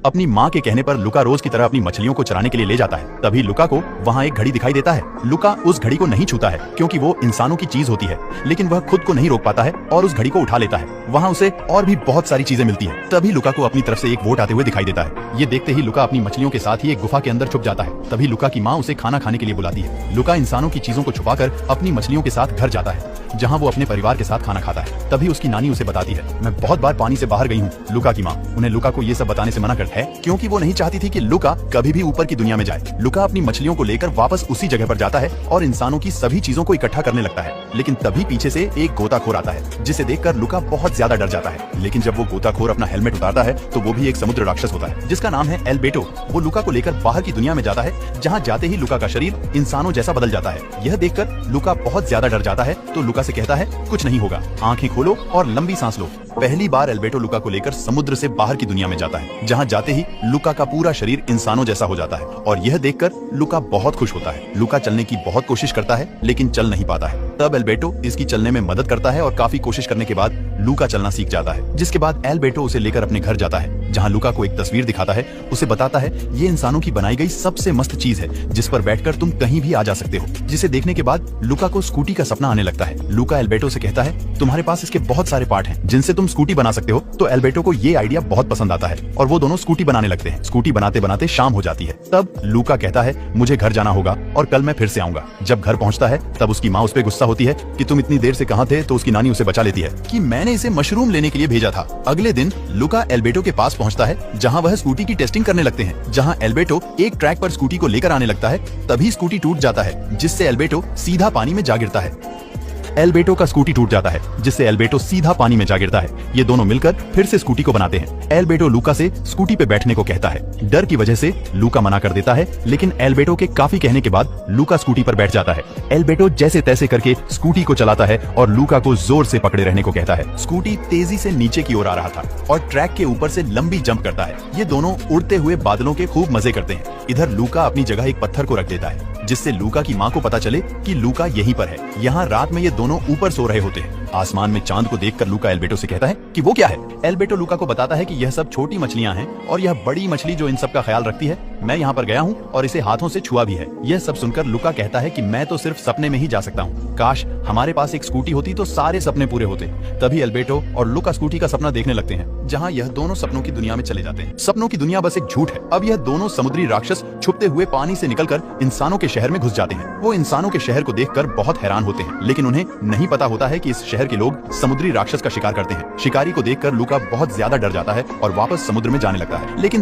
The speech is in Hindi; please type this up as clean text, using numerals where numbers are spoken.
अपनी माँ के कहने पर लुका रोज की तरह अपनी मछलियों को चराने के लिए ले जाता है। तभी लुका को वहाँ एक घड़ी दिखाई देता है। लुका उस घड़ी को नहीं छूता है क्योंकि वो इंसानों की चीज होती है, लेकिन वह खुद को नहीं रोक पाता है और उस घड़ी को उठा लेता है। वहाँ उसे और भी बहुत सारी चीजें मिलती है। तभी लुका को अपनी तरफ से एक वोट आते हुए दिखाई देता है। ये देखते ही लुका अपनी मछलियों के साथ ही एक गुफा के अंदर छुप जाता है। तभी लुका की माँ उसे खाना खाने के लिए बुलाती है। लुका इंसानों की चीजों को छुपाकर अपनी मछलियों के साथ घर जाता है, जहाँ वो अपने परिवार के साथ खाना खाता है। तभी उसकी नानी उसे बताती है, मैं बहुत बार पानी से बाहर गई हूँ। लुका की माँ उन्हें लुका को ये सब बताने से मना करती है क्योंकि वो नहीं चाहती थी कि लुका कभी भी ऊपर की दुनिया में जाए। लुका अपनी मछलियों को लेकर वापस उसी जगह पर जाता है और इंसानों की सभी चीजों को इकट्ठा करने लगता है। लेकिन तभी पीछे से एक गोताखोर आता है, जिसे देखकर लुका बहुत ज्यादा डर जाता है। लेकिन जब वो गोताखोर अपना हेलमेट उतारता है तो वो भी एक समुद्र राक्षस होता है, जिसका नाम है एल्बेटो। वो लुका को लेकर बाहर की दुनिया में जाता है, जहाँ जाते ही लुका का शरीर इंसानों जैसा बदल जाता है। यह देखकर लुका बहुत ज्यादा डर जाता है तो लुका से कहता है, कुछ नहीं होगा, आंखें खोलो और लंबी सांस लो। पहली बार एल्बेटो लुका को लेकर समुद्र से बाहर की दुनिया में जाता है, जहाँ जाते ही लुका का पूरा शरीर इंसानों जैसा हो जाता है और यह देखकर लुका बहुत खुश होता है। लुका चलने की बहुत कोशिश करता है लेकिन चल नहीं पाता है। तब एल्बेटो इसकी चलने में मदद करता है और काफी कोशिश करने के बाद लुका चलना सीख जाता है। जिसके बाद एल्बेटो उसे लेकर अपने घर जाता है, जहाँ लुका को एक तस्वीर दिखाता है। उसे बताता है, ये इंसानों की बनाई गई सबसे मस्त चीज है, जिस पर बैठकर तुम कहीं भी आ जा सकते हो। जिसे देखने के बाद लुका को स्कूटी का सपना आने लगता है। लुका एल्बेटो से कहता है, तुम्हारे पास इसके बहुत सारे पार्ट हैं जिनसे तुम स्कूटी बना सकते हो। तो एल्बेटो को ये आइडिया बहुत पसंद आता है और वो दोनों स्कूटी बनाने लगते हैं। स्कूटी बनाते बनाते शाम हो जाती है। तब लुका कहता है, मुझे घर जाना होगा और कल मैं फिर से आऊंगा। जब घर पहुंचता है तब उसकी माँ उस पर गुस्सा होती है कि तुम इतनी देर से कहाँ थे। तो उसकी नानी उसे बचा लेती है कि मैंने इसे मशरूम लेने के लिए भेजा था। अगले दिन लुका एल्बेटो के पास पहुंचता है, जहाँ वह स्कूटी की टेस्टिंग करने लगते हैं। जहाँ एल्बेटो एक ट्रैक पर स्कूटी को लेकर आने लगता है, तभी स्कूटी टूट जाता है, जिससे एल्बेटो सीधा पानी में जा गिरता है। एल्बेटो का स्कूटी टूट जाता है, जिससे एल्बेटो सीधा पानी में जा गिरता है। ये दोनों मिलकर फिर से स्कूटी को बनाते हैं। एल्बेटो लुका से स्कूटी पे बैठने को कहता है। डर की वजह से लुका मना कर देता है, लेकिन एल्बेटो के काफी कहने के बाद लुका स्कूटी पर बैठ जाता है। एल्बेटो जैसे तैसे करके स्कूटी को चलाता है और लुका को जोर से पकड़े रहने को कहता है। स्कूटी तेजी से नीचे की ओर आ रहा था और ट्रैक के ऊपर से लंबी जंप करता है। ये दोनों उड़ते हुए बादलों के खूब मजे करते हैं। इधर लुका अपनी जगह एक पत्थर को रख देता है, जिससे लुका की माँ को पता चले कि लुका यहीं पर है। यहाँ रात में ये दोनों ऊपर सो रहे होते हैं। आसमान में चांद को देखकर लुका एल्बेटो से कहता है कि वो क्या है। एल्बेटो लुका को बताता है कि यह सब छोटी मछलियां हैं और यह बड़ी मछली जो इन सब का ख्याल रखती है, मैं यहाँ पर गया हूँ और इसे हाथों से छुआ भी है। यह सब सुनकर लुका कहता है कि मैं तो सिर्फ सपने में ही जा सकता हूँ। काश हमारे पास एक स्कूटी होती तो सारे सपने पूरे होते। तभी एल्बेटो और लुका स्कूटी का सपना देखने लगते हैं, जहाँ यह दोनों सपनों की दुनिया में चले जाते हैं। सपनों की दुनिया बस एक झूठ है। अब यह दोनों समुद्री राक्षस छुपते हुए पानी से निकलकर इंसानों के शहर में घुस जाते हैं। वो इंसानों के शहर को देखकर बहुत हैरान होते हैं, लेकिन उन्हें नहीं पता होता है कि इस शहर के लोग समुद्री राक्षस का शिकार करते हैं। शिकारी को देखकर लुका बहुत ज्यादा डर जाता है और वापस समुद्र में जाने लगता है। लेकिन